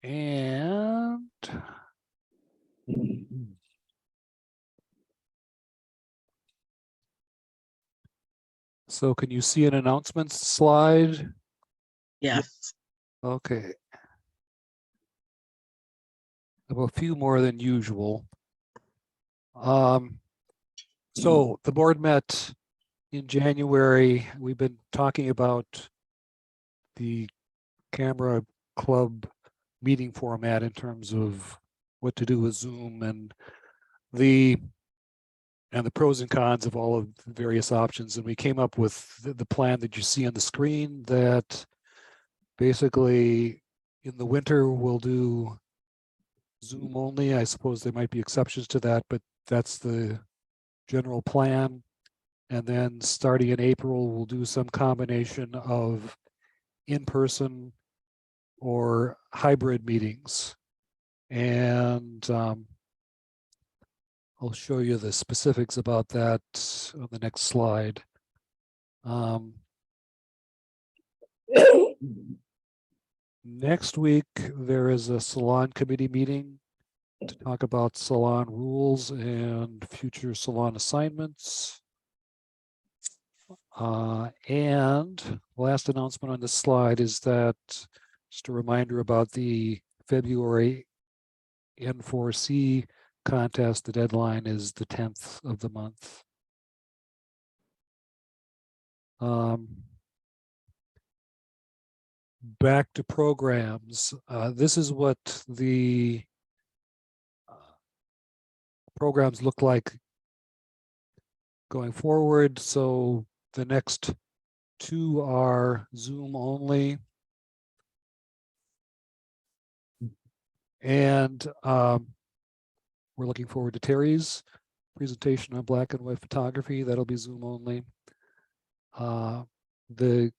And so can you see an announcements slide? Yes. Okay. I have a few more than usual. So the board met in January. We've been talking about the camera club meeting format in terms of what to do with Zoom and the pros and cons of all of the various options. And we came up with the plan that you see on the screen that basically in the winter we'll do Zoom only. I suppose there might be exceptions to that, but that's the general plan. And then starting in April, we'll do some combination of in-person or hybrid meetings. And I'll show you the specifics about that on the next slide. Next week, there is a Salon committee meeting to talk about Salon rules and future Salon assignments. And last announcement on this slide is that just a reminder about the February N4C contest. The deadline is the 10th of the month. Back to programs. This is what the programs look like going forward. So the next two are Zoom only. And we're looking forward to Terry's presentation on black and white photography. That'll be Zoom only. The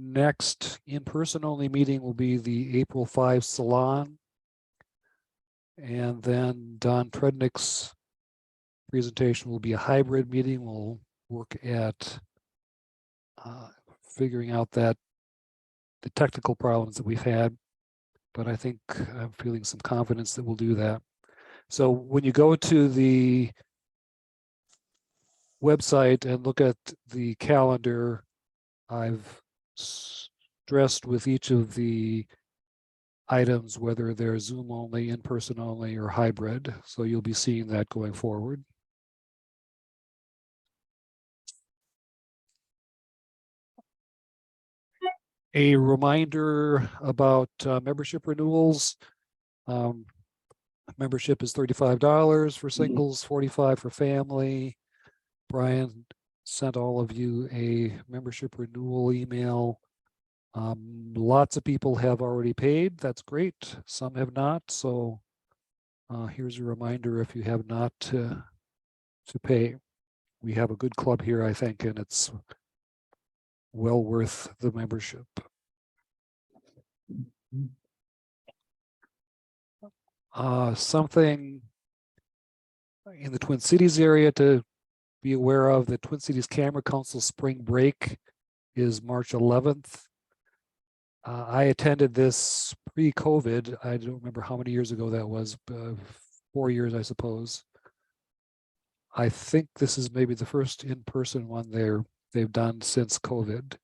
next in-person only meeting will be the April 5 Salon. And then Don Trednick's presentation will be a hybrid meeting. We'll work at figuring out the technical problems that we've had, but I think I'm feeling some confidence that we'll do that. So when you go to the website and look at the calendar, I've stressed with each of the items whether they're Zoom only, in-person only, or hybrid. So you'll be seeing that going forward. A reminder about membership renewals. Membership is $35 for singles, $45 for family. Brian sent all of you a membership renewal email. Lots of people have already paid. That's great. Some have not. So here's a reminder if you have not to pay. We have a good club here, I think, and it's well worth the membership. Something in the Twin Cities area to be aware of: the Twin Cities Camera Council spring break is March 11th. I attended this pre-COVID. I don't remember how many years ago that was, 4 years, I suppose. I think this is maybe the first in-person one they've done since COVID.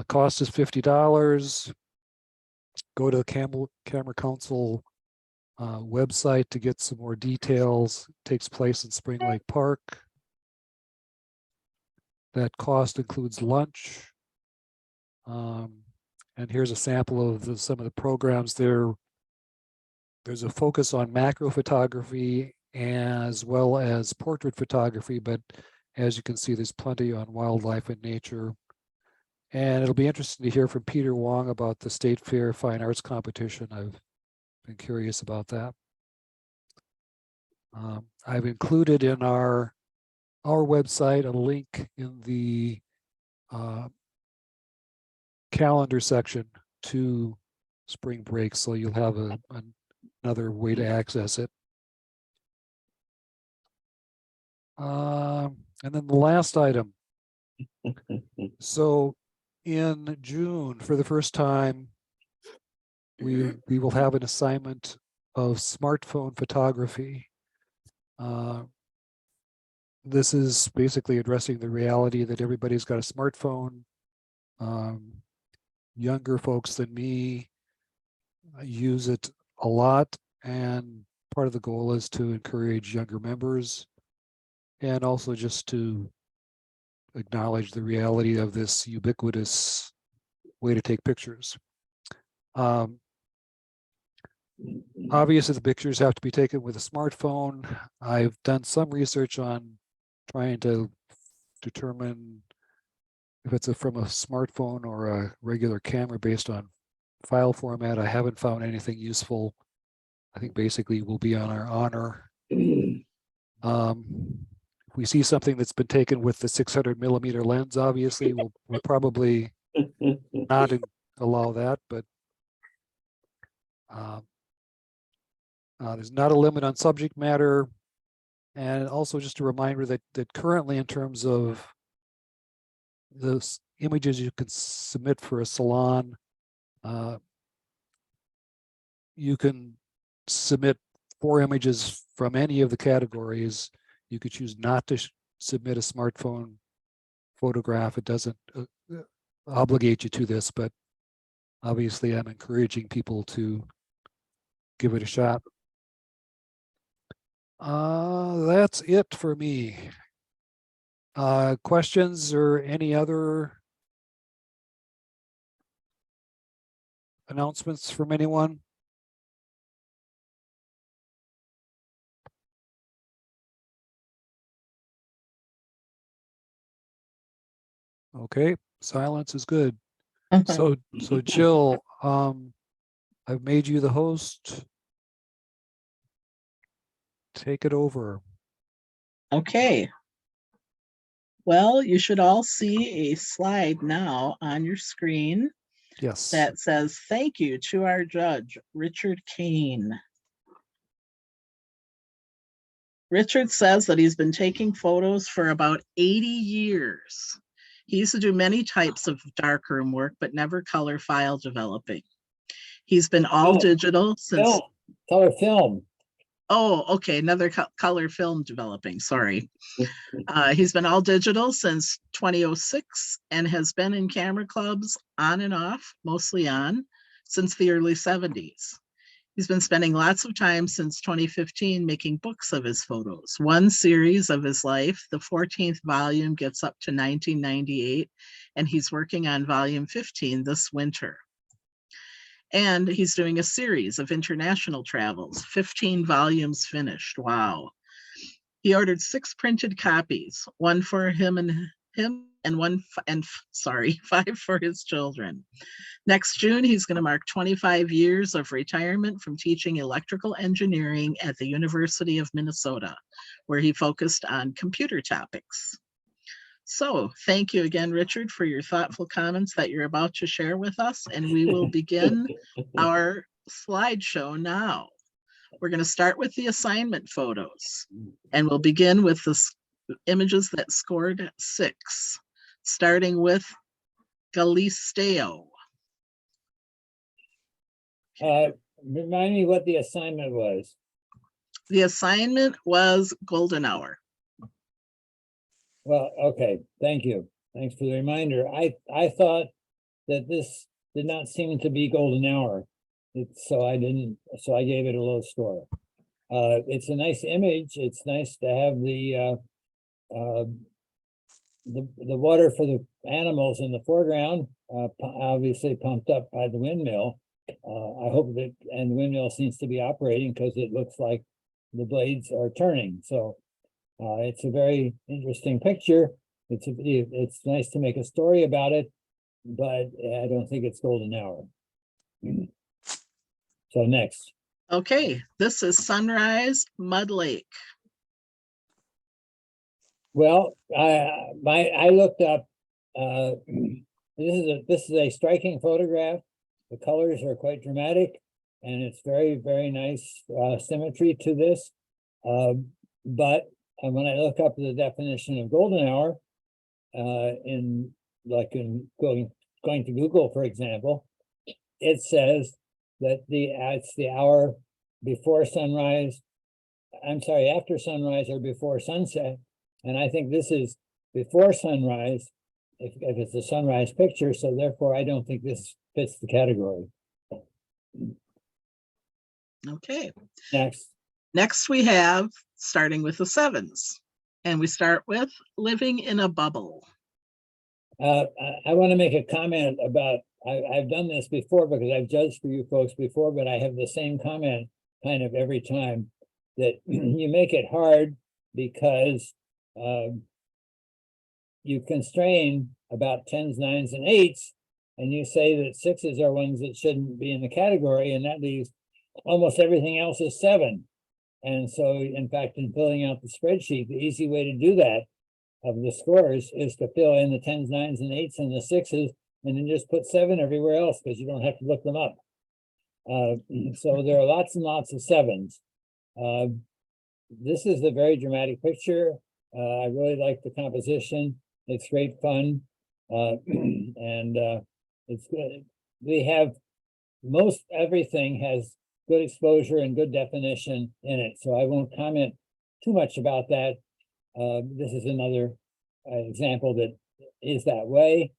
Cost is $50. Go to the Camera Council website to get some more details. It takes place in Spring Lake Park. That cost includes lunch. And here's a sample of some of the programs there. There's a focus on macro photography as well as portrait photography, but as you can see, there's plenty on wildlife and nature. And it'll be interesting to hear from Peter Wong about the State Fair Fine Arts Competition. I've been curious about that. I've included in our website a link in the calendar section to spring break, so you'll have another way to access it. And then the last item. So in June, for the first time, we will have an assignment of smartphone photography. This is basically addressing the reality that everybody's got a smartphone. Younger folks than me use it a lot, and part of the goal is to encourage younger members and also just to acknowledge the reality of this ubiquitous way to take pictures. Obviously, the pictures have to be taken with a smartphone. I've done some research on trying to determine if it's from a smartphone or a regular camera based on file format. I haven't found anything useful. I think basically we'll be on our honor. If we see something that's been taken with the 600mm lens, obviously we'll probably not allow that, but there's not a limit on subject matter. And also just a reminder that currently, in terms of the images you can submit for a salon, you can submit 4 images from any of the categories. You could choose not to submit a smartphone photograph. It doesn't obligate you to this, but obviously I'm encouraging people to give it a shot. That's it for me. Questions or any other announcements from anyone? Okay, silence is good. So Jill, I've made you the host. Take it over. Okay. Well, you should all see a slide now on your screen. Yes. That says, thank you to our judge, Richard Kane. Richard says that he's been taking photos for about 80 years. He used to do many types of darkroom work, but never color file developing. He's been all digital since... Color film. Oh, okay, another color film developing, sorry. He's been all digital since 2006 and has been in camera clubs on and off, mostly on, since the early 70s. He's been spending lots of time since 2015 making books of his photos. One series of his life, the 14th volume, gets up to 1998, and he's working on volume 15 this winter. And he's doing a series of international travels, 15 volumes finished. Wow. He ordered 6 printed copies, one for him and 5 for his children. Next June, he's going to mark 25 years of retirement from teaching electrical engineering at the University of Minnesota, where he focused on computer topics. So thank you again, Richard, for your thoughtful comments that you're about to share with us. And we will begin our slideshow now. We're going to start with the assignment photos, and we'll begin with the images that scored 6, starting with Galisteo. Remind me what the assignment was. The assignment was golden hour. Well, okay, thank you. Thanks for the reminder. I thought that this did not seem to be golden hour. So I gave it a low score. It's a nice image. It's nice to have the water for the animals in the foreground, obviously pumped up by the windmill. I hope that, and the windmill seems to be operating because it looks like the blades are turning. So it's a very interesting picture. It's nice to make a story about it, but I don't think it's golden hour. So next. Okay, this is Sunrise Mud Lake. Well, I looked up. This is a striking photograph. The colors are quite dramatic, and it's very, very nice symmetry to this. But when I look up the definition of golden hour, in going to Google, for example, it says that it's the hour before sunrise. I'm sorry, after sunrise or before sunset. And I think this is before sunrise, if it's a sunrise picture. So therefore, I don't think this fits the category. Okay. Next. Next we have, starting with the sevens. And we start with living in a bubble. I want to make a comment about, I've done this before because I've judged for you folks before, but I have the same comment kind of every time, that you make it hard because you constrain about 10s, 9s, and 8s, and you say that 6s are ones that shouldn't be in the category, and that leaves almost everything else is 7. And so, in fact, in filling out the spreadsheet, the easy way to do that of the scores is to fill in the 10s, 9s, and 8s and the 6s, and then just put 7 everywhere else because you don't have to look them up. So there are lots and lots of 7s. This is a very dramatic picture. I really like the composition. It's great fun. And it's good. We have most everything has good exposure and good definition in it. So I won't comment too much about that. This is another example that is that way.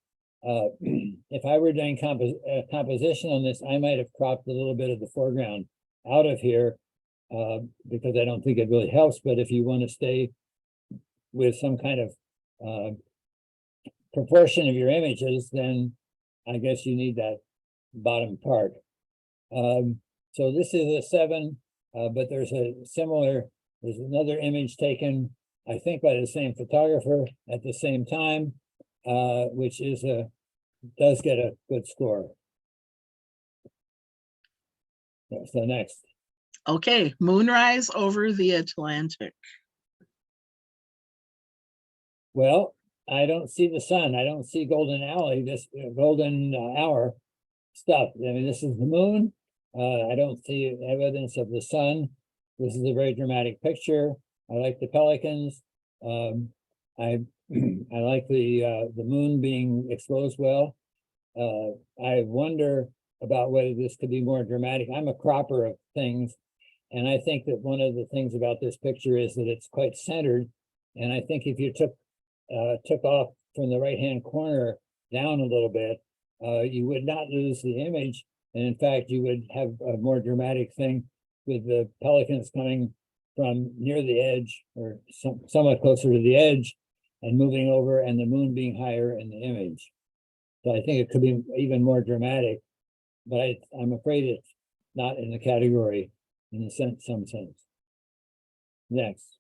If I were doing composition on this, I might have cropped a little bit of the foreground out of here because I don't think it really helps. But if you want to stay with some kind of proportion of your images, then I guess you need that bottom part. So this is a 7, but there's another image taken, I think, by the same photographer at the same time, which is does get a good score. So next. Okay, moonrise over the Atlantic. Well, I don't see the sun. I don't see golden alley, this golden hour stuff. I mean, this is the moon. I don't see evidence of the sun. This is a very dramatic picture. I like the pelicans. I like the moon being exposed well. I wonder about whether this could be more dramatic. I'm a cropper of things, and I think that one of the things about this picture is that it's quite centered. And I think if you took off from the right-hand corner down a little bit, you would not lose the image. And in fact, you would have a more dramatic thing with the pelicans coming from near the edge or somewhat closer to the edge and moving over, and the moon being higher in the image. So I think it could be even more dramatic, but I'm afraid it's not in the category in some sense. Next.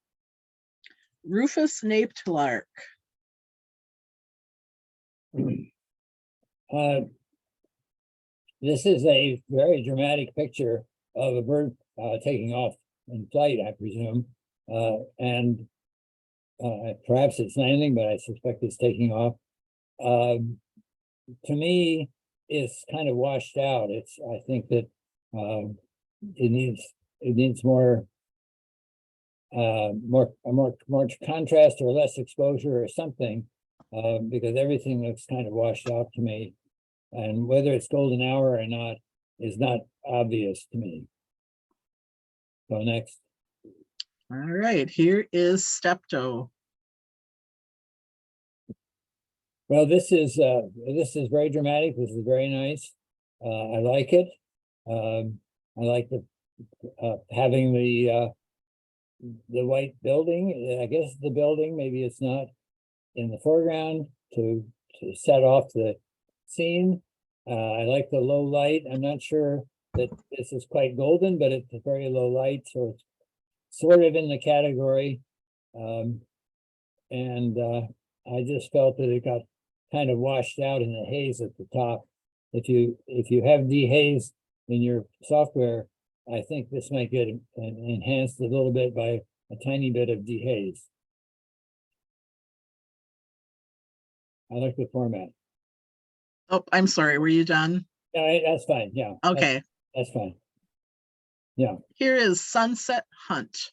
Rufous naped lark. This is a very dramatic picture of a bird taking off in flight, I presume. And perhaps it's landing, but I suspect it's taking off. To me, it's kind of washed out. I think that it needs more contrast or less exposure or something, because everything looks kind of washed out to me. And whether it's golden hour or not is not obvious to me. So next. All right, here is Steptoe. Well, this is very dramatic. This is very nice. I like it. I like having the white building. I guess the building, maybe it's not in the foreground to set off the scene. I like the low light. I'm not sure that this is quite golden, but it's a very low light, so it's sort of in the category. And I just felt that it got kind of washed out in the haze at the top. If you have dehaze in your software, I think this might get enhanced a little bit by a tiny bit of dehaze. I like the format. Oh, I'm sorry, were you done? Yeah, that's fine. Yeah. Okay. That's fine. Yeah. Here is Sunset Hunt.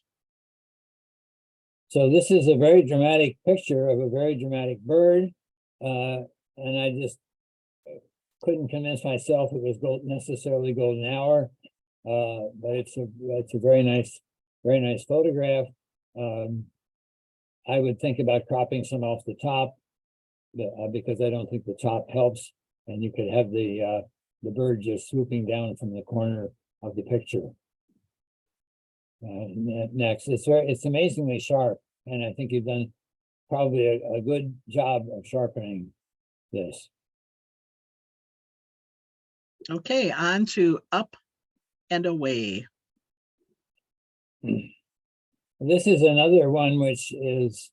So this is a very dramatic picture of a very dramatic bird. And couldn't convince myself it was necessarily golden hour. But it's a very nice photograph. I would think about cropping some off the top, because I don't think the top helps, and you could have the bird just swooping down from the corner of the picture. Next, it's amazingly sharp, and I think you've done probably a good job of sharpening this. Okay, on to Up and Away. This is another one which is,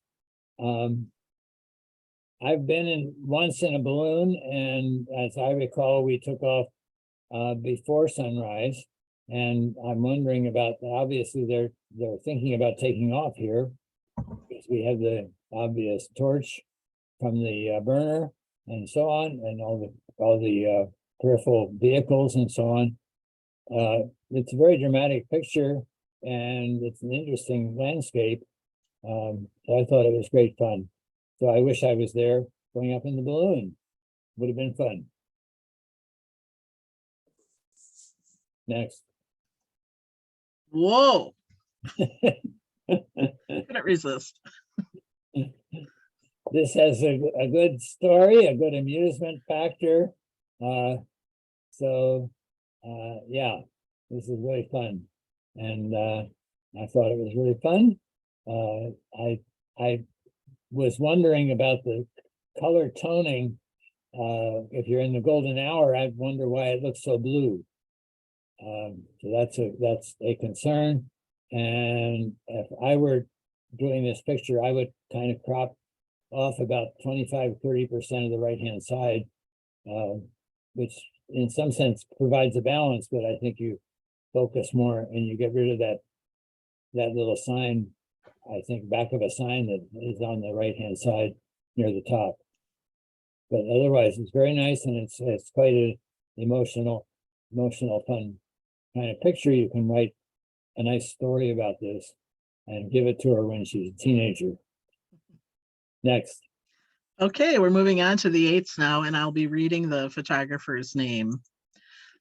I've been once in a balloon, and as I recall, we took off before sunrise, and I'm wondering about, obviously they're thinking about taking off here, because we have the obvious torch from the burner and so on, and all the peripheral vehicles and so on. It's a very dramatic picture, and it's an interesting landscape. So I thought it was great fun. So I wish I was there going up in the balloon. Would have been fun. Next. Whoa. Couldn't resist. This has a good story, a good amusement factor. Yeah, this is really fun. And I thought it was really fun. I was wondering about the color toning. If you're in the golden hour, I wonder why it looks so blue. So that's a concern. And if I were doing this picture, I would kind of crop off about 25–30% of the right-hand side, which in some sense provides a balance, but I think you focus more and you get rid of that little sign, I think back of a sign that is on the right-hand side near the top. But otherwise, it's very nice, and it's quite an emotional, fun kind of picture. You can write a nice story about this and give it to her when she's a teenager. Next. Okay, we're moving on to the 8s now, and I'll be reading the photographer's name.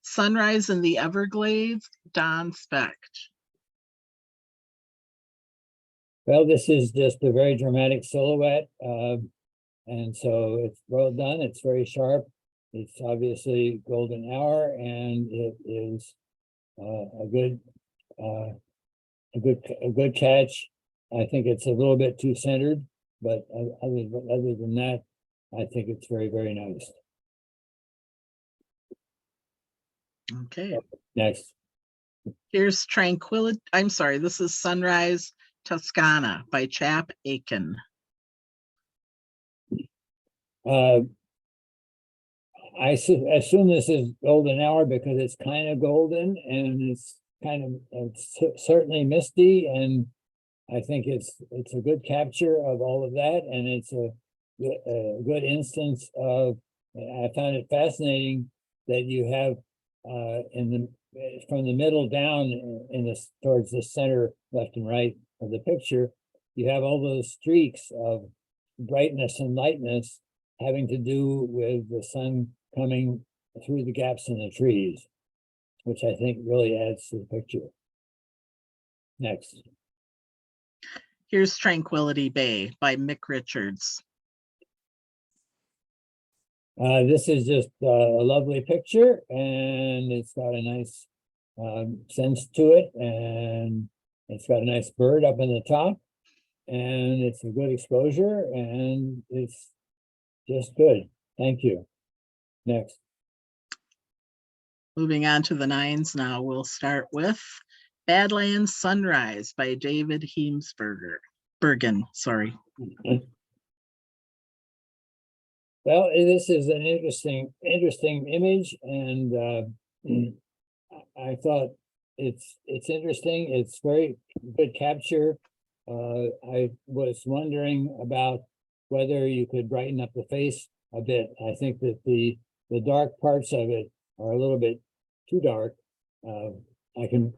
Sunrise in the Everglades, Don Specht. Well, this is just a very dramatic silhouette. And so it's well done. It's very sharp. It's obviously golden hour, and it is a good catch. I think it's a little bit too centered, but other than that, I think it's very, very nice. Okay. Next. Here's Tranquility. I'm sorry, this is Sunrise Toscana by Chap Aiken. I assume this is golden hour because it's kind of golden, and it's certainly misty, and I think it's a good capture of all of that, and it's a good instance of. I found it fascinating that you have from the middle down towards the center, left and right of the picture, you have all those streaks of brightness and lightness having to do with the sun coming through the gaps in the trees, which I think really adds to the picture. Next. Here's Tranquility Bay by Mick Richards. This is just a lovely picture, and it's got a nice sense to it, and it's got a nice bird up in the top, and it's a good exposure, and it's just good. Thank you. Next. Moving on to the 9s now, we'll start with Badlands Sunrise by David Bergen, sorry. Well, this is an interesting image, and I thought it's interesting. It's very good capture. I was wondering about whether you could brighten up the face a bit. I think that the dark parts of it are a little bit too dark. I can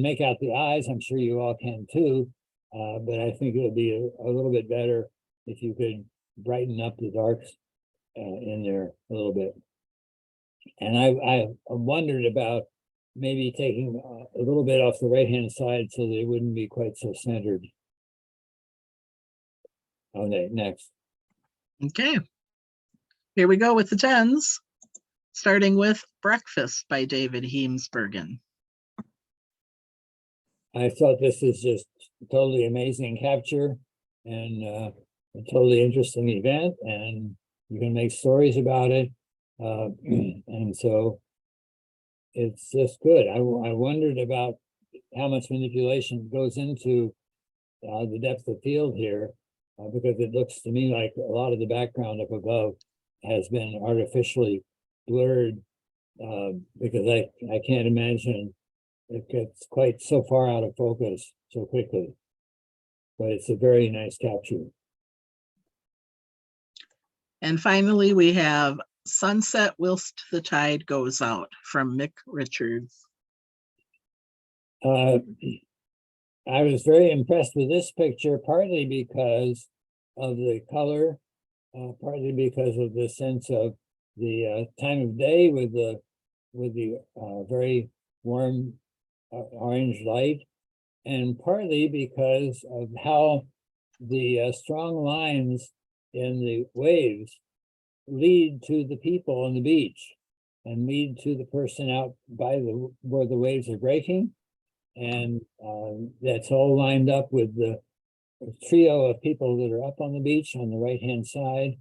make out the eyes. I'm sure you all can too. But I think it would be a little bit better if you could brighten up the darks in there a little bit. And I wondered about maybe taking a little bit off the right-hand side so that it wouldn't be quite so centered. Okay, next. Okay. Here we go with the 10s, starting with Breakfast by David Heemsbergen. I thought this is just totally amazing capture and a totally interesting event, and you can make stories about it. And so it's just good. I wondered about how much manipulation goes into the depth of field here, because it looks to me like a lot of the background up above has been artificially blurred, because I can't imagine it gets quite so far out of focus so quickly. But it's a very nice capture. And finally, we have Sunset Whilst the Tide Goes Out from Mick Richards. I was very impressed with this picture, partly because of the color, partly because of the sense of the time of day with the very warm orange light, and partly because of how the strong lines in the waves lead to the people on the beach and lead to the person out by where the waves are breaking. And that's all lined up with the trio of people that are up on the beach on the right-hand side.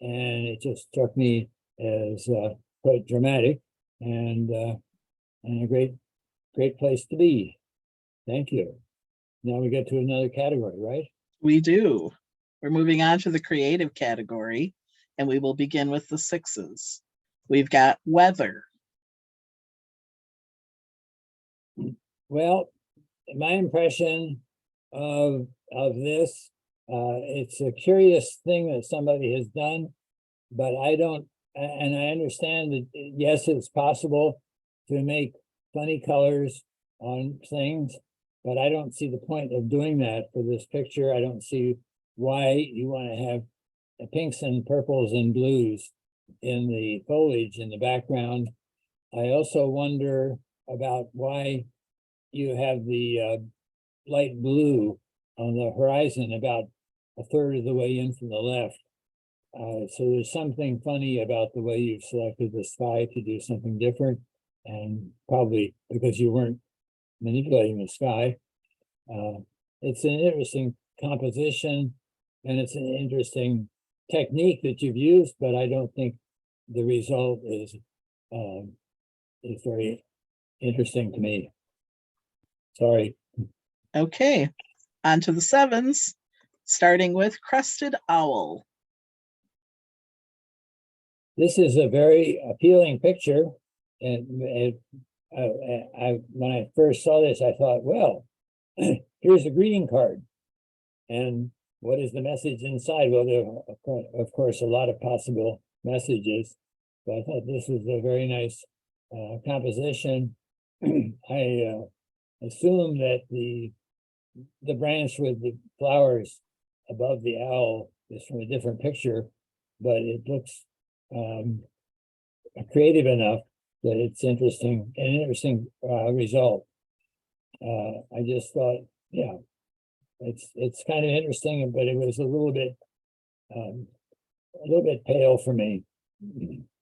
And it just struck me as quite dramatic and a great place to be. Thank you. Now we get to another category, right? We do. We're moving on to the creative category, and we will begin with the 6s. We've got weather. Well, my impression of this, it's a curious thing that somebody has done, but I don't, and I understand that, yes, it's possible to make funny colors on things, but I don't see the point of doing that for this picture. I don't see why you want to have pinks and purples and blues in the foliage in the background. I also wonder about why you have the light blue on the horizon about a third of the way in from the left. So there's something funny about the way you've selected the sky to do something different, and probably because you weren't manipulating the sky. It's an interesting composition, and it's an interesting technique that you've used, but I don't think the result is very interesting to me. Sorry. Okay, on to the 7s, starting with Crested Owl. This is a very appealing picture, and when I first saw this, I thought, well, here's a greeting card, and what is the message inside? Well, there are, of course, a lot of possible messages, but I thought this was a very nice composition. I assume that the branch with the flowers above the owl is from a different picture, but it looks creative enough that it's an interesting result. I just thought, yeah, it's kind of interesting, but it was a little bit pale for me.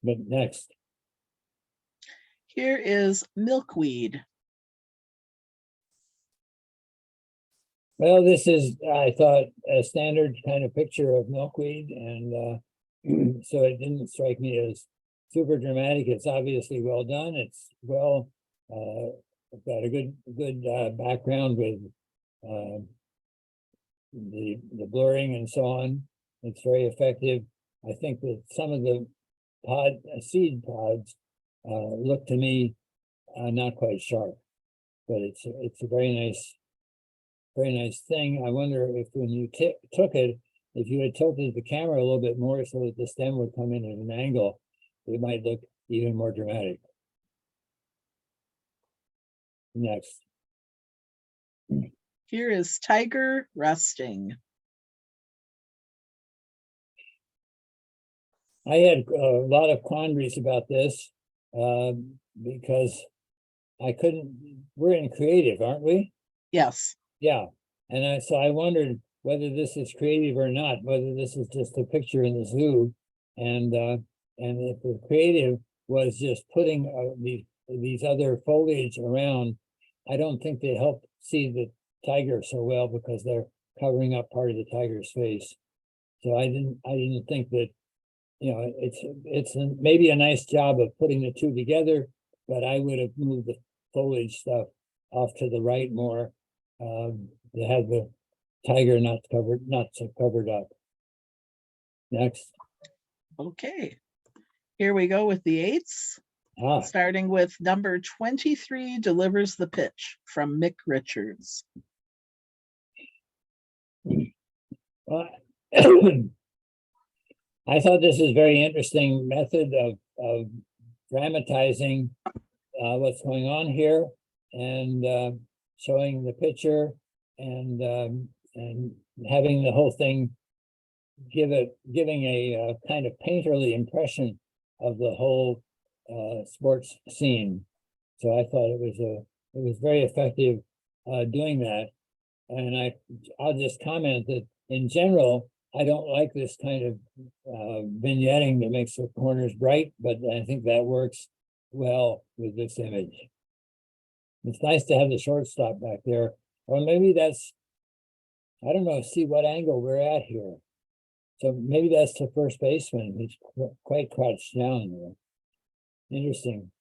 But next. Here is Milkweed. Well, this is, I thought, a standard kind of picture of milkweed, and so it didn't strike me as super dramatic. It's obviously well done. It's well got a good background with the blurring and so on. It's very effective. I think that some of the seed pods look to me not quite sharp, but it's a very nice thing. I wonder if when you took it, if you had tilted the camera a little bit more so that the stem would come in at an angle, it might look even more dramatic. Next. Here is Tiger Resting. I had a lot of quandaries about this. because I couldn't, we're in creative, aren't we? Yes. Yeah, and so I wondered whether this is creative or not, whether this is just a picture in the zoo. And if the creative was just putting these other foliage around, I don't think they help see the tiger so well because they're covering up part of the tiger's face. So I didn't think that, you know, it's maybe a nice job of putting the two together, but I would have moved the foliage stuff off to the right more, to have the tiger not so covered up. Next. Okay. Here we go with the eights. Ah, Starting with number 23, Delivers the Pitch from Mick Richards. well, I thought this is a very interesting method of dramatizing what's going on here and showing the picture and having the whole thing giving a kind of painterly impression of the whole sports scene. So I thought it was very effective doing that. And I'll just comment that in general, I don't like this kind of vignetting that makes the corners bright, but I think that works well with this image. It's nice to have the shortstop back there, or maybe that's, I don't know, see what angle we're at here. So maybe that's the first baseman. He's quite crouched down there. Interesting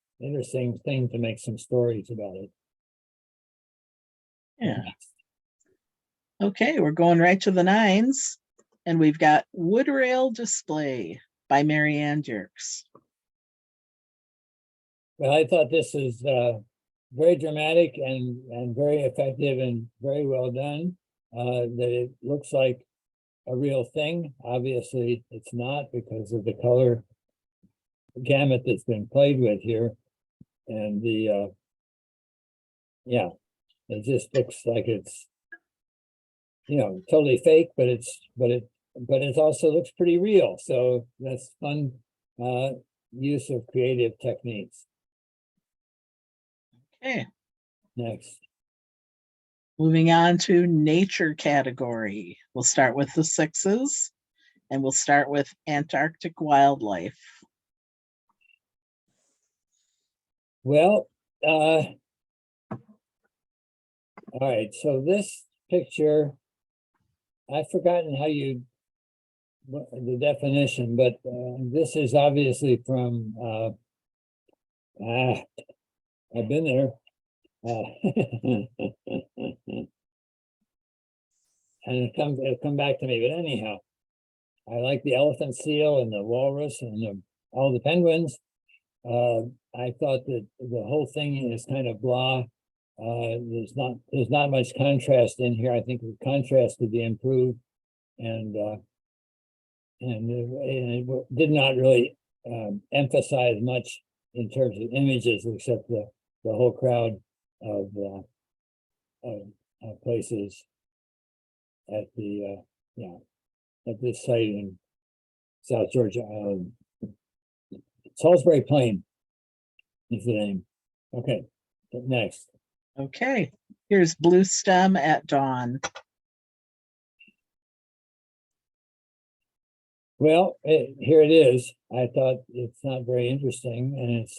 thing to make some stories about it. Yeah. Okay, we're going right to the nines. And we've got Wood Rail Display by Marianne Jerks. Well, I thought this is very dramatic and very effective and very well done. That it looks like a real thing. Obviously, it's not because of the color gamut that's been played with here. And the yeah, it just looks like it's, you know, totally fake, but it also looks pretty real. So that's fun use of creative techniques. Okay, Next. moving on to nature category. We'll start with the sixes and we'll start with Antarctic wildlife. Well, all right, so this picture, I've forgotten the definition, but this is obviously from I've been there. And it'll come back to me, but anyhow, I like the elephant seal and the walrus and all the penguins. I thought that the whole thing is kind of blah. There's not much contrast in here. I think the contrast could be improved, and it did not really emphasize much in terms of images, except the whole crowd of places at the at this site in South Georgia. Salisbury Plain is the name. Okay, next. Okay, here's Blue Stem at Dawn. Well, here it is. I thought it's not very interesting, and it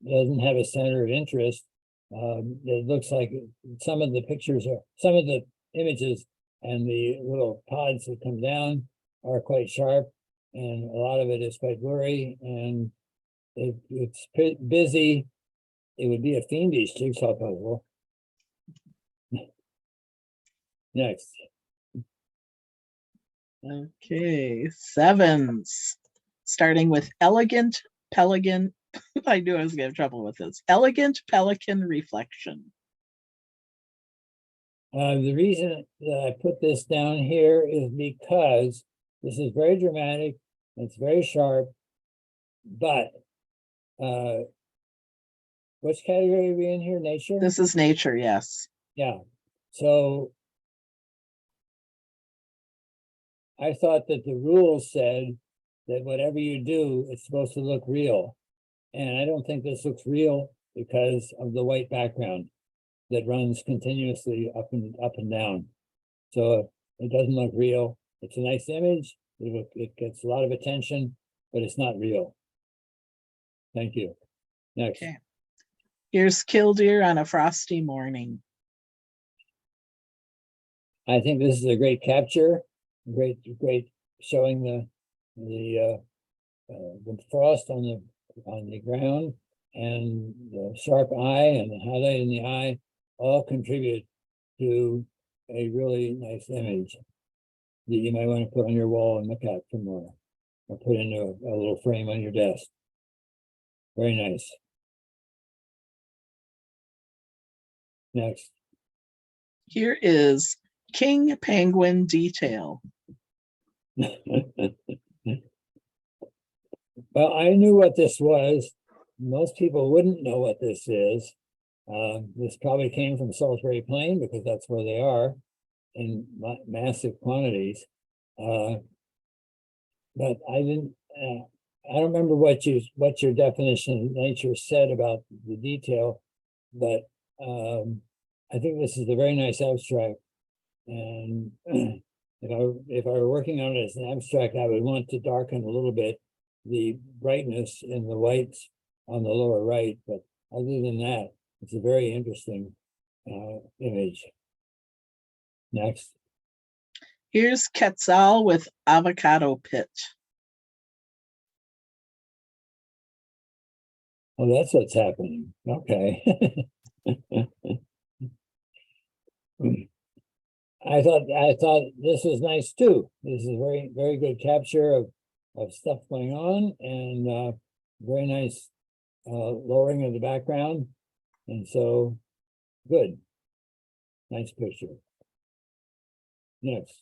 doesn't have a center of interest. It looks like some of the images and the little pods that come down are quite sharp, and a lot of it is quite blurry, and it's busy. It would be a fiendish jigsaw puzzle. Next. Okay, sevens. Starting with Elegant Pelican. I knew I was gonna have trouble with this. Elegant Pelican Reflection. The reason that I put this down here is because this is very dramatic, it's very sharp, but which category are we in here? Nature? This is nature, yes. Yeah. So I thought that the rules said that whatever you do, it's supposed to look real. And I don't think this looks real because of the white background that runs continuously up and down. So it doesn't look real. It's a nice image. It gets a lot of attention, but it's not real. Thank you. Next. Okay. Here's killdeer on a frosty morning. I think this is a great capture, great showing the frost on the ground, and the sharp eye and the highlight in the eye all contribute to a really nice image that you might want to put on your wall and look at for more, or put into a little frame on your desk. Very nice. Next. Here is king penguin detail. Well, I knew what this was. Most people wouldn't know what this is. This probably came from Salisbury Plain because that's where they are in massive quantities. But I didn't. I don't remember what your definition of nature said about the detail, but I think this is a very nice abstract. And if I were working on it as an abstract, I would want to darken a little bit the brightness in the whites on the lower right. But other than that, it's a very interesting image. Next. Here's Quetzal with avocado pit. Oh, that's what's happening. Okay. I thought this was nice too. This is a very good capture of stuff going on, and very nice lowering of the background. And so good. Nice picture. Next.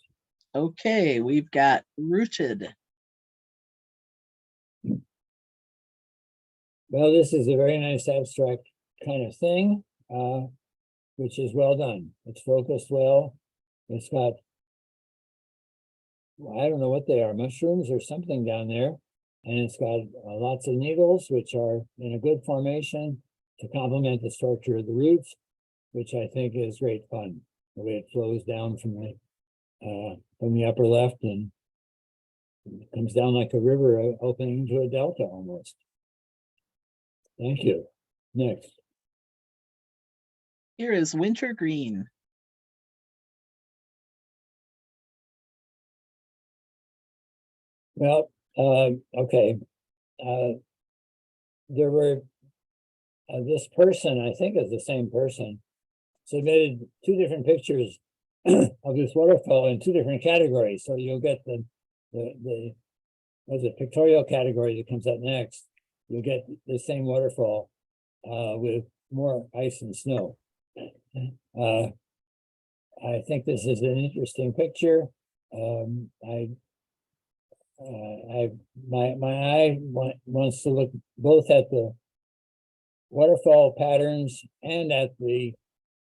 Okay, we've got rooted. Well, this is a very nice abstract kind of thing, which is well done. It's focused well. It's got, I don't know what they are, mushrooms or something down there. And it's got lots of needles, which are in a good formation to complement the structure of the roots, which I think is great fun. The way it flows down from the upper left and comes down like a river opening into a delta almost. Thank you. Next. Here is winter green. Well, okay. There were this person, I think is the same person, submitted two different pictures of this waterfall in two different categories. So you'll get the pictorial category that comes up next. You'll get the same waterfall with more ice and snow. I think this is an interesting picture. My eye wants to look both at the waterfall patterns and at the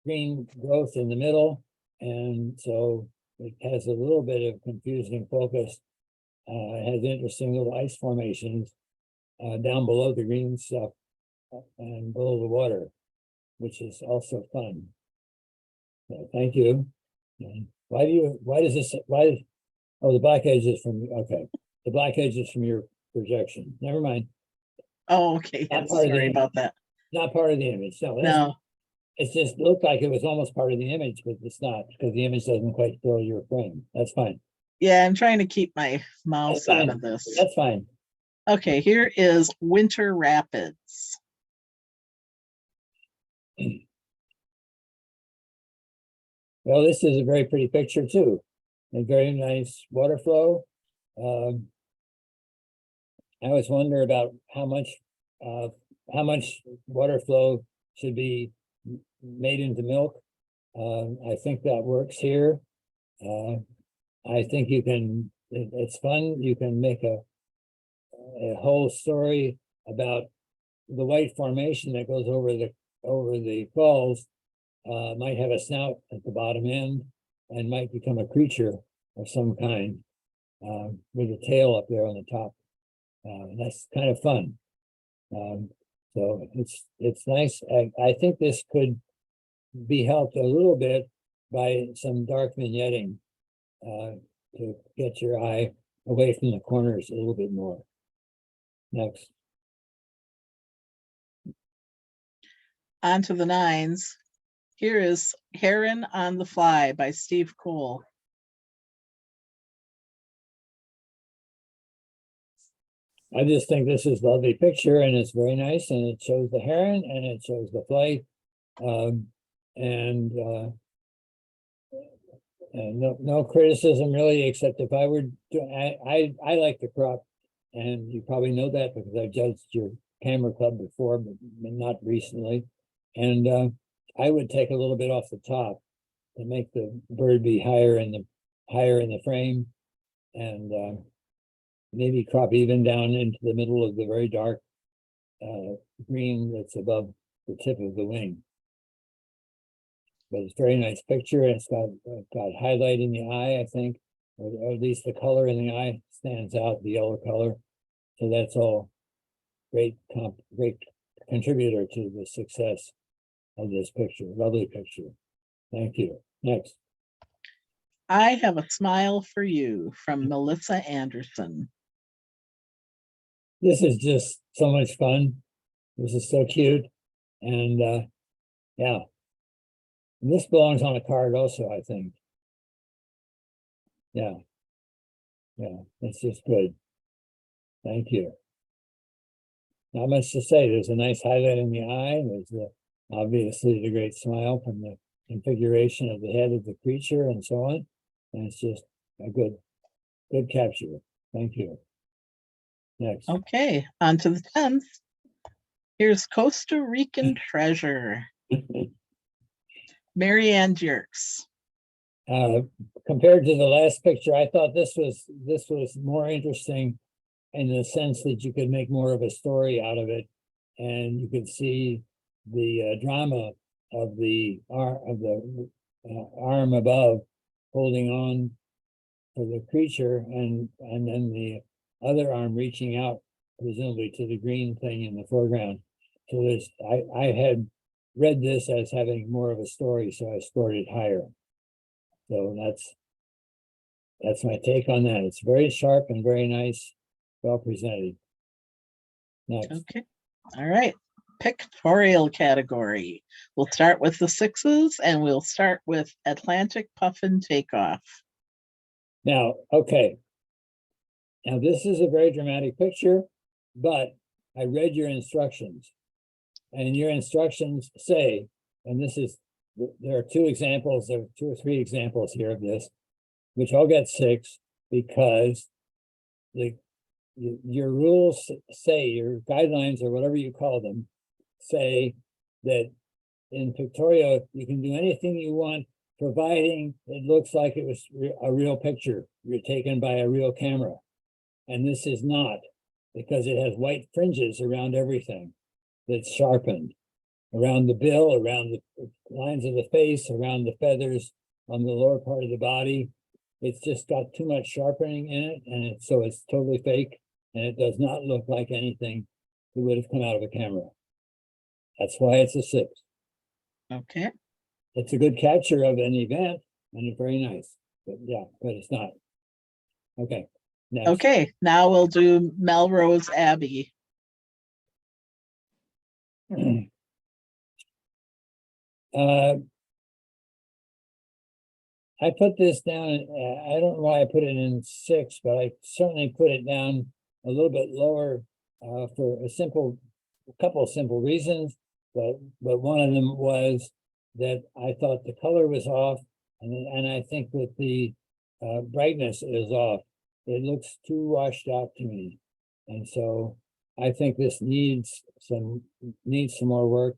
green growth in the middle, and so it has a little bit of confusing focus. It has interesting little ice formations down below the green stuff and below the water, which is also fun. So thank you. And oh, the black edge is from, okay. The black edge is from your projection. Never mind. Oh, okay. Not part of Sorry the about that. Not part of the image. No. It just looked like it was almost part of the image, but it's not, because the image doesn't quite fill your frame. That's fine. Yeah, I'm trying to keep my mouse out of this. That's fine. Okay, here is Winter Rapids. Well, this is a very pretty picture too. A very nice water flow. I always wonder about how much water flow should be made into milk. I think that works here. I think you can, it's fun. You can make a whole story about the white formation that goes over the falls. Might have a snout at the bottom end and might become a creature of some kind with a tail up there on the top. That's kind of fun. So it's nice. I think this could be helped a little bit by some dark vignetting to get your eye away from the corners a little bit more. Next. On to the nines. Here is Heron on the Fly by Steve Cole. I just think this is a lovely picture and it's very nice and it shows the heron and it shows the flight. And no criticism really, except if I were I like the crop, and you probably know that because I judged your camera club before, but not recently. And I would take a little bit off the top to make the bird be higher in the frame, and maybe crop even down into the middle of the very dark green that's above the tip of the wing. But it's a very nice picture. And it's got highlight in the eye, I think, or at least the color in the eye stands out, the yellow color. So that's all great contributor to the success of this picture. Lovely picture. Thank you. Next. I Have a Smile for You from Melissa Anderson. This is just so much fun. This is so cute. And yeah. And this belongs on a card also, I think. Yeah. Yeah, it's just good. Thank you. Not much to say. There's a nice highlight in the eye. There's obviously the great smile from the configuration of the head of the creature and so on. And it's just a good capture. Thank you. Next. Okay, on to the 10th. Here's Costa Rican Treasure. Marianne Jerks. Compared to the last picture, I thought this was more interesting in the sense that you could make more of a story out of it, and you could see the drama of the arm above holding on for the creature, and then the other arm reaching out, presumably to the green thing in the foreground. So there's I had read this as having more of a story, so I scored it higher. So that's my take on that. It's very sharp and very nice, well presented. Next. Okay, all right. Pictorial category. We'll start with the 6s, and we'll start with Atlantic Puffin Takeoff. Now, okay. Now this is a very dramatic picture, but I read your instructions. And your instructions say, and there are 2 examples, there are 2 or 3 examples here of this, which I'll get 6 because your rules say, your guidelines or whatever you call them, say that in pictorial, you can do anything you want, providing it looks like it was a real picture you're taken by a real camera. And this is not, because it has white fringes around everything that's sharpened, around the bill, around the lines of the face, around the feathers on the lower part of the body. It's just got too much sharpening in it, and so it's totally fake, and it does not look like anything that would have come out of a camera. That's why it's a 6. Okay. It's a good capture of an event, and it's very nice. But yeah, but it's not. Okay. Next. Okay, now we'll do Melrose Abbey. I put this down, I don't know why I put it in 6, but I certainly put it down a little bit lower for a couple of simple reasons, but one of them was that I thought the color was off, and I think that the brightness is off. It looks too washed out to me, and so I think this needs some more work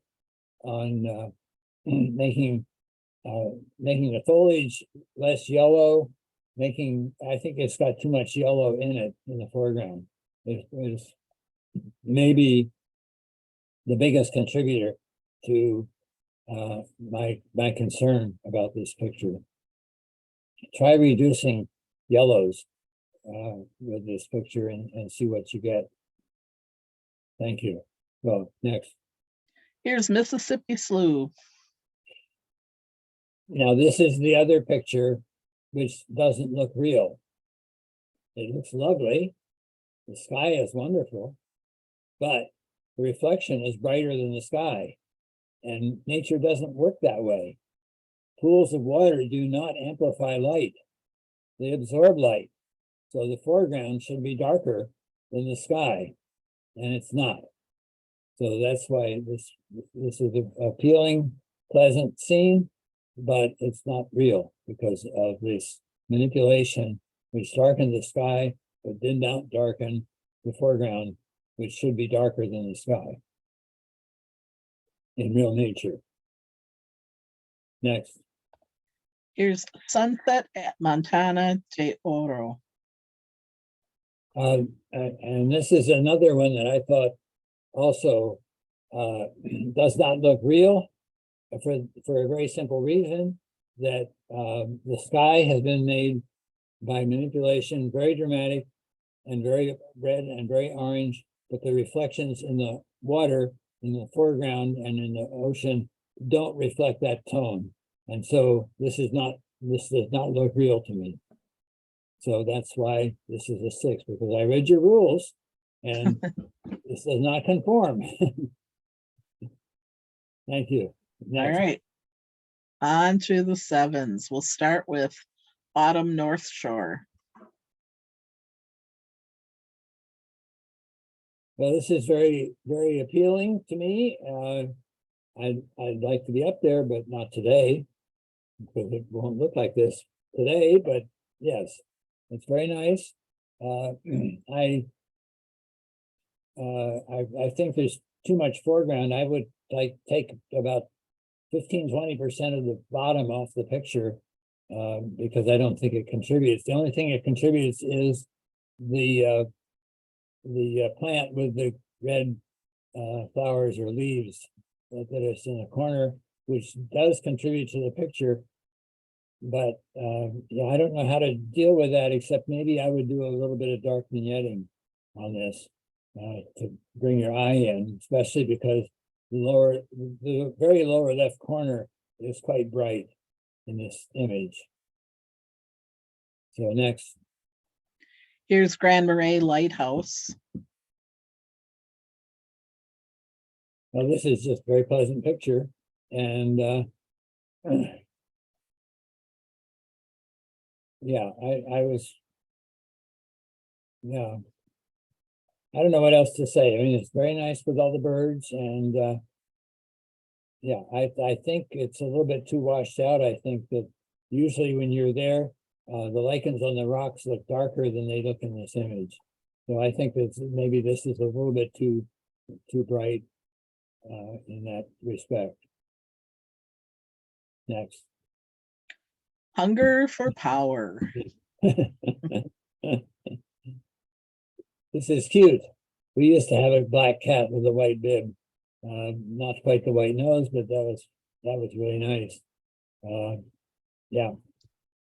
on making the foliage less yellow, I think it's got too much yellow in it in the foreground. It is maybe the biggest contributor to my concern about this picture. Try reducing yellows with this picture and see what you get. Thank you. Well, next. Here's Mississippi Slough. Now, this is the other picture, which doesn't look real. It looks lovely. The sky is wonderful, but the reflection is brighter than the sky. And nature doesn't work that way. Pools of water do not amplify light. They absorb light. So the foreground should be darker than the sky, and it's not. So that's why this is an appealing, pleasant scene, but it's not real because of this manipulation, which darkened the sky, but did not darken the foreground, which should be darker than the sky in real nature. Next. Here's Sunset at Montana de Oro. And this is another one that I thought also does not look real for a very simple reason that the sky has been made by manipulation, very dramatic and very red and very orange, but the reflections in the water, in the foreground and in the ocean don't reflect that tone. And so this does not look real to me. So that's why this is a 6, because I read your rules and this does not conform. Thank you. Next. All right. On to the 7s. We'll start with Autumn North Shore. Well, this is very, very appealing to me. I'd like to be up there, but not today, because it won't look like this today, but yes, it's very nice. I think there's too much foreground. I would like take about 15–20% of the bottom off the picture because I don't think it contributes. The only thing it contributes is the plant with the red flowers or leaves that is in the corner, which does contribute to the picture. But yeah, I don't know how to deal with that, except maybe I would do a little bit of dark vignetting on this to bring your eye in, especially because the very lower left corner is quite bright in this image. So next. Here's Grand Marais Lighthouse. Well, this is just a very pleasant picture. And yeah, yeah, I don't know what else to say. I mean, it's very nice with all the birds, and yeah, I think it's a little bit too washed out. I think that usually when you're there, the lichens on the rocks look darker than they look in this image. So I think that maybe this is a little bit too bright in that respect. Next. Hunger for Power. This is cute. We used to have a black cat with a white bib. Not quite the white nose, but that was really nice. Yeah,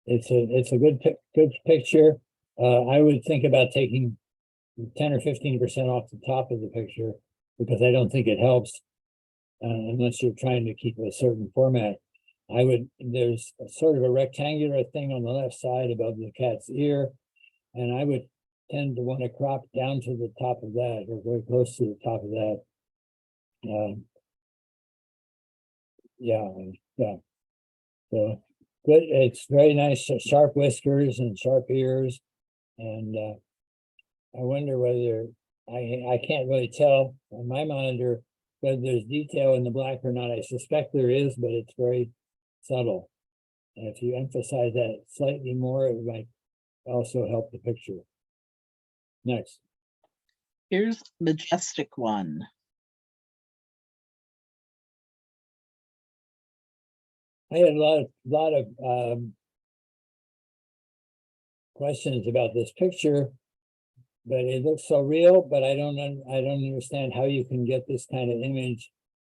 it's a good picture. I would think about taking 10 or 15% off the top of the picture because I don't think it helps unless you're trying to keep a certain format. There's a sort of a rectangular thing on the left side above the cat's ear, and I would tend to want to crop down to the top of that or very close to the top of that. Yeah. So good. It's very nice, sharp whiskers and sharp ears. And I wonder whether I can't really tell on my monitor whether there's detail in the black or not. I suspect there is, but it's very subtle. And if you emphasize that slightly more, it might also help the picture. Next. Here's Majestic One. I had a lot of questions about this picture, but it looks so real. But I don't understand how you can get this kind of image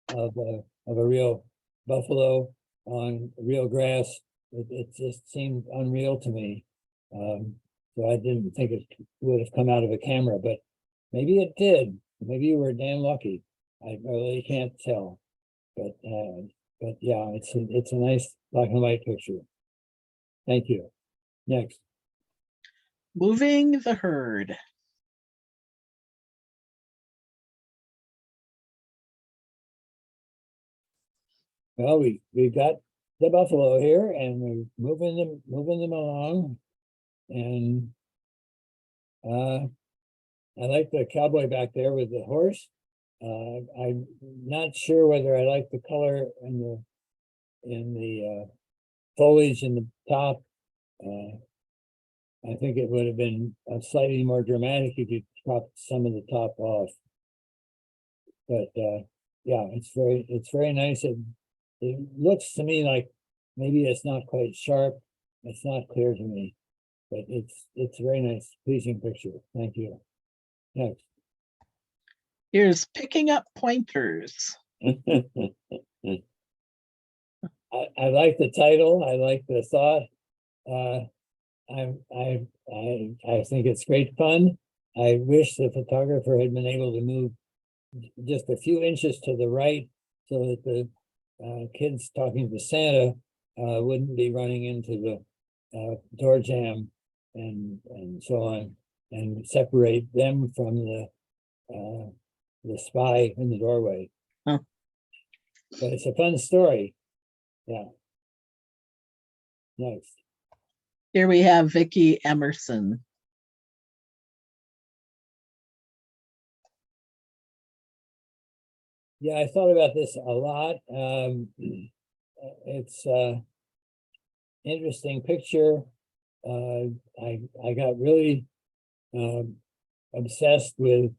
of a real buffalo on real grass. It just seemed unreal to me. So I didn't think it would have come out of a camera, but maybe it did. Maybe you were damn lucky. I really can't tell, but yeah, it's a nice black and white picture. Thank you. Next. Moving the herd. Well, we got the buffalo here, and we're moving them along, and I like the cowboy back there with the horse. I'm not sure whether I like the color in the foliage in the top. I think it would have been slightly more dramatic if you chopped some of the top off. But yeah, it's very nice. It looks to me like maybe it's not quite sharp. It's not clear to me, but it's a very nice, pleasing picture. Thank you. Next. Here's picking up pointers. I like the title. I like the thought. I think it's great fun. I wish the photographer had been able to move just a few inches to the right so that the kids talking to Santa wouldn't be running into the door jamb and so on, and separate them from the spy in the doorway. Huh. But it's a fun story. Yeah. Next. Here we have Vicki Emerson. Yeah, I thought about this a lot. It's interesting picture. I got really obsessed with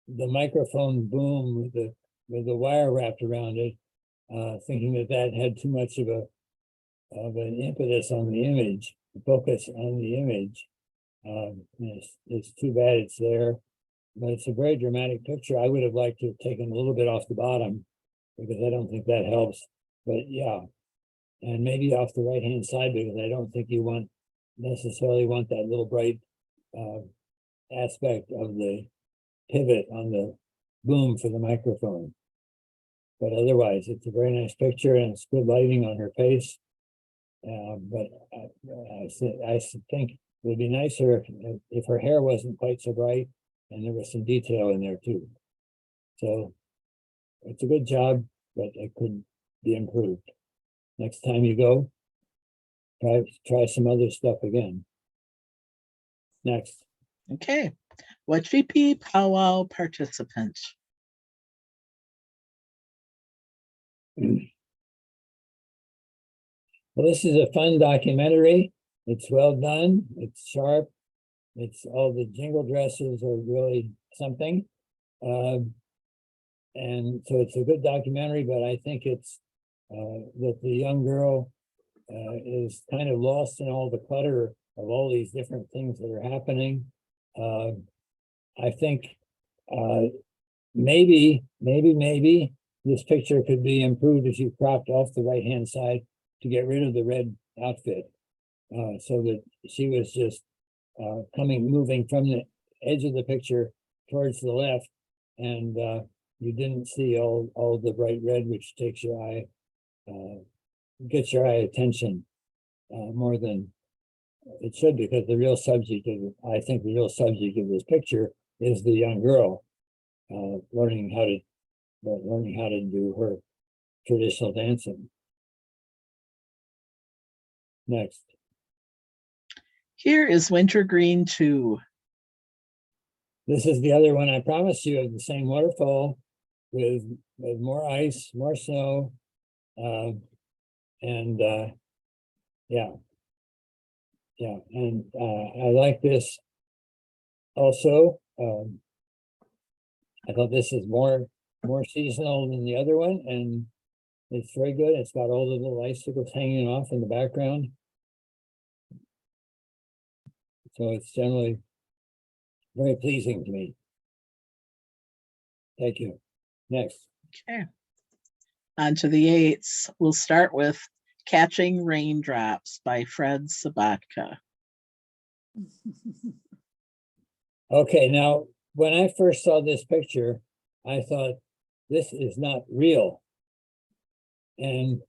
the microphone boom with the wire wrapped around it, thinking that had too much of an impetus on the image, focus on the image. It's too bad it's there, but it's a very dramatic picture. I would have liked to have taken a little bit off the bottom because I don't think that helps. But yeah, and maybe off the right-hand side because I don't think you necessarily want that little bright aspect of the pivot on the boom for the microphone. But otherwise, it's a very nice picture and it's good lighting on her face. But I think it would be nicer if her hair wasn't quite so bright and there was some detail in there too. So it's a good job, but it could be improved. Next time you go, try some other stuff again. Next. Okay. WWPC powwow participant. Well, this is a fun documentary. It's well done. It's sharp. It's all the jingle dresses are really something. And so it's a good documentary, but I think it's that the young girl is kind of lost in all the clutter of all these different things that are happening. I think maybe this picture could be improved if you cropped off the right-hand side to get rid of the red outfit, so that she was just moving from the edge of the picture towards the left, and you didn't see all the bright red, which takes your eye, gets your eye attention more than it should, because I think the real subject of this picture is the young girl learning how to do her traditional dancing. Next. Here is Wintergreen 2. This is the other one I promised you, of the same waterfall with more ice, more snow, and yeah, and I like this also. I thought this is more seasonal than the other one, and it's very good. It's got all the little icicles hanging off in the background, so it's generally very pleasing to me. Thank you. Next. Okay. On to the 8s. We'll start with Catching Raindrops by Fred Sabatka. Okay, now when I first saw this picture, I thought this is not real. And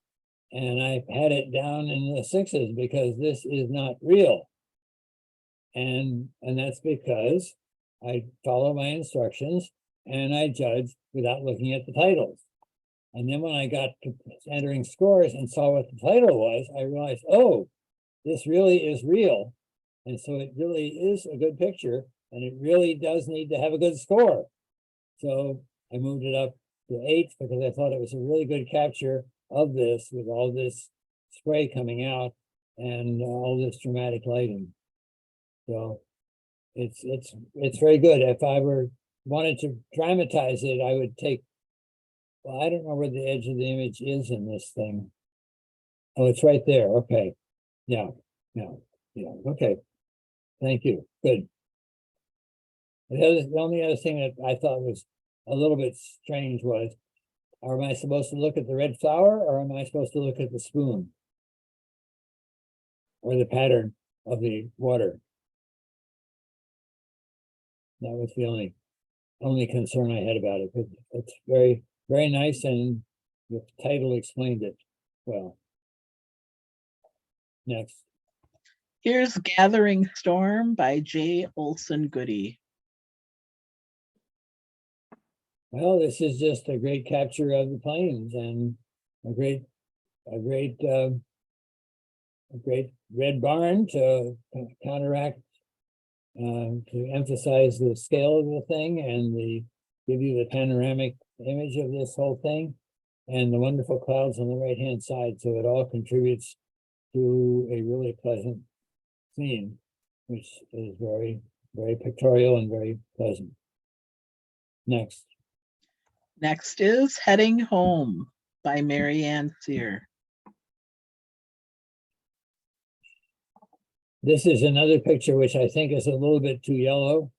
I've had it down in the 6s because this is not real. And that's because I follow my instructions and I judge without looking at the titles. And then when I got to entering scores and saw what the title was, I realized, oh, this really is real. And so it really is a good picture, and it really does need to have a good score. So I moved it up to 8 because I thought it was a really good capture of this with all this spray coming out and all this dramatic lighting. So it's very good. If I wanted to dramatize it, I would take, well, I don't know where the edge of the image is in this thing. Oh, it's right there. Okay. Yeah. Okay. Thank you. Good. The only other thing that I thought was a little bit strange was, am I supposed to look at the red flower or am I supposed to look at the spoon? Or the pattern of the water? That was the only concern I had about it. But it's very, very nice, and the title explained it well. Next. Here's Gathering Storm by J. Olson Goody. Well, this is just a great capture of the plains and a great red barn to counteract, to emphasize the scale of the thing and give you the panoramic image of this whole thing, and the wonderful clouds on the right-hand side. So it all contributes to a really pleasant scene, which is very, very pictorial and very pleasant. Next. Next is Heading Home by Marianne Sear. This is another picture which I think is a little bit too yellow.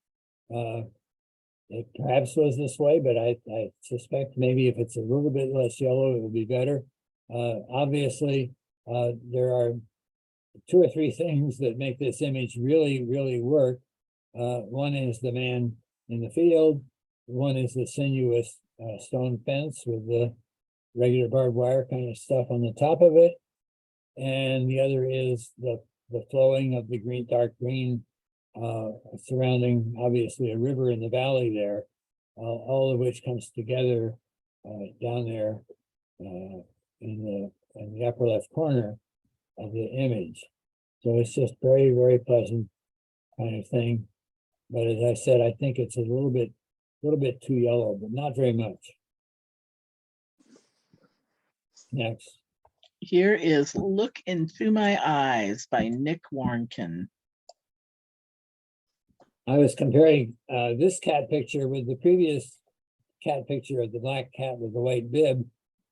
It perhaps was this way, but I suspect maybe if it's a little bit less yellow, it will be better. Obviously, there are 2 or 3 things that make this image really, really work. One is the man in the field. One is the sinuous stone fence with the regular barbed wire kind of stuff on the top of it. And the other is the flowing of the green, dark green, surrounding obviously a river in the valley there, all of which comes together down there in the upper left corner of the image. So it's just very, very pleasant kind of thing. But as I said, I think it's a little bit too yellow, but not very much. Next. Here is Look Into My Eyes by Nick Warnken. I was comparing this cat picture with the previous cat picture of the black cat with the white bib,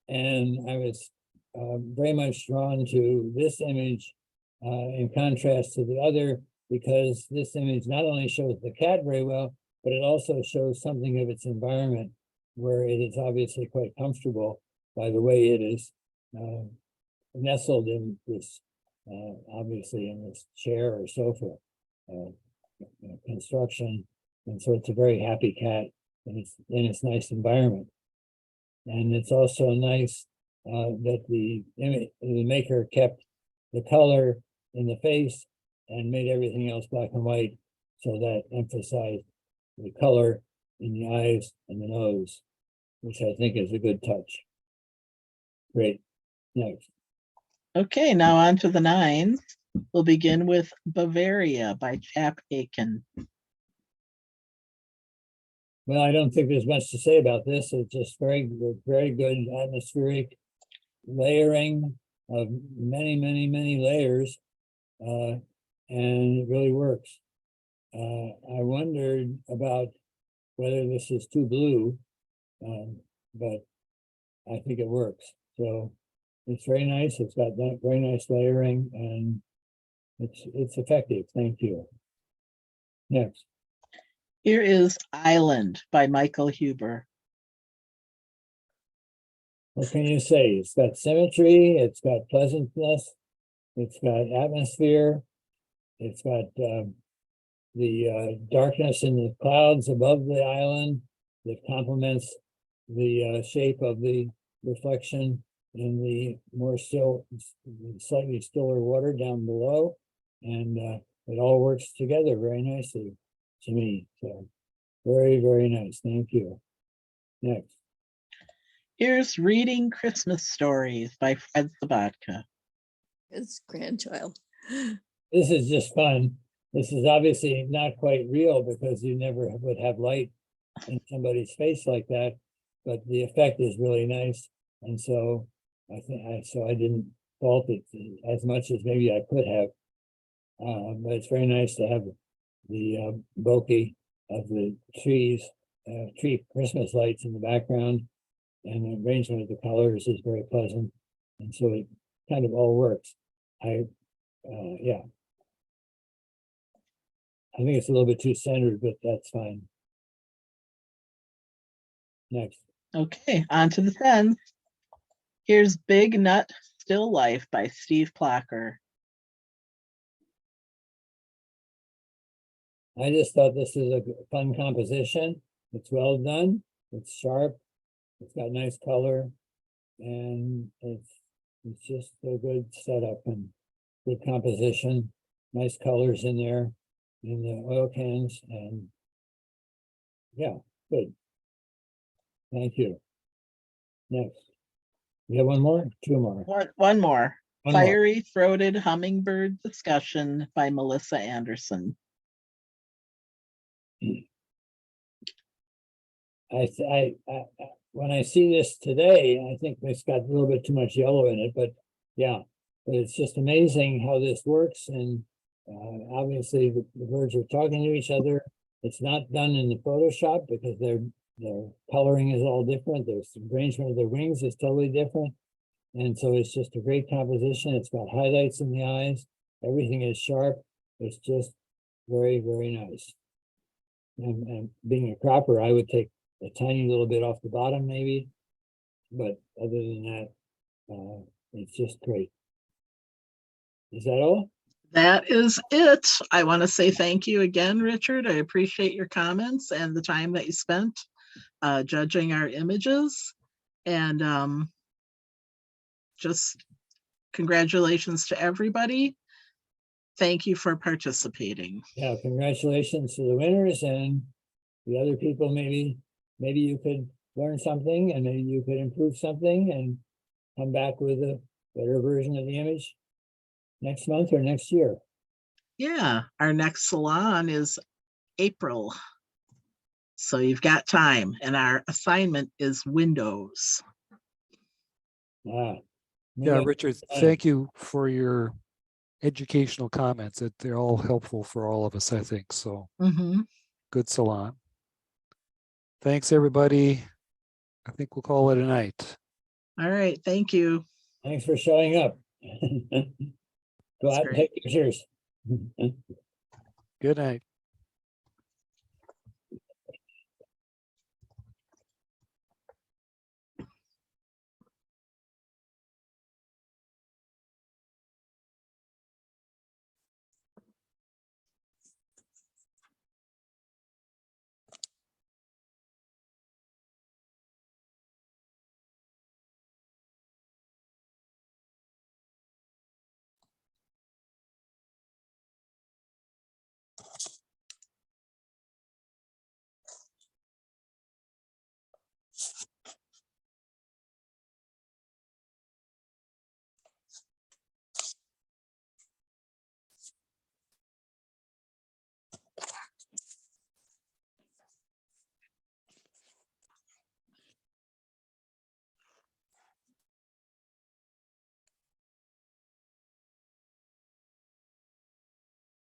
and I was very much drawn to this image in contrast to the other, because this image not only shows the cat very well, but it also shows something of its environment, where it is obviously quite comfortable by the way it is nestled in this, obviously in this chair or sofa construction. And so it's a very happy cat, and it's in its nice environment. And it's also nice that the maker kept the color in the face and made everything else black and white, so that emphasized the color in the eyes and the nose, which I think is a good touch. Great. Next. Okay, now on to the 9s. We'll begin with Bavaria by Chap Aiken. Well, I don't think there's much to say about this. It's just very, very good atmospheric layering of many, many, many layers, and it really works. I wondered about whether this is too blue, but I think it works. So it's very nice. It's got that very nice layering, and it's effective. Thank you. Next. Here is Island by Michael Huber. What can you say? It's got symmetry, it's got pleasantness, it's got atmosphere, it's got the darkness in the clouds above the island that complements the shape of the reflection in the more still, slightly stiller water down below. And it all works together very nicely to me. So very, very nice. Thank you. Next. Here's Reading Christmas Stories by Fred Sabatka. His grandchild. This is just fun. This is obviously not quite real because you never would have light in somebody's face like that, but the effect is really nice. And so I think I didn't fault it as much as maybe I could have. But it's very nice to have the bokeh of the trees, tree Christmas lights in the background, and the arrangement of the colors is very pleasant. And so it kind of all works. Yeah. I think it's a little bit too centered, but that's fine. Next. Okay, on to the 10. Here's Big Nut Still Life by Steve Placker. I just thought this is a fun composition. It's well done. It's sharp. It's got nice color, and it's just a good setup and good composition. Nice colors in there in the oil cans, and yeah, good. Thank you. Next. We have one more? Two more. One more. One more. Fiery Throated Hummingbird Discussion by Melissa Anderson. When I see this today, I think it's got a little bit too much yellow in it, but yeah, but it's just amazing how this works. And obviously the birds are talking to each other. It's not done in the Photoshop because their coloring is all different. There's the arrangement of the wings is totally different. And so it's just a great composition. It's got highlights in the eyes. Everything is sharp. It's just very, very nice. And being a cropper, I would take a tiny little bit off the bottom maybe, but other than that, it's just great. Is that all? That is it. I want to say thank you again, Richard. I appreciate your comments and the time that you spent judging our images. And just congratulations to everybody. Thank you for participating. Yeah, congratulations to the winners, and the other people. Maybe you could learn something, and maybe you could improve something and come back with a better version of the image next month or next year. Yeah, our next salon is April. So you've got time, and our assignment is windows. Yeah, Richard, thank you for your educational comments. That they're all helpful for all of us, I think. So good salon. Thanks, everybody. I think we'll call it a night. All right, thank you. Thanks for showing up. Go out and take pictures. Good night.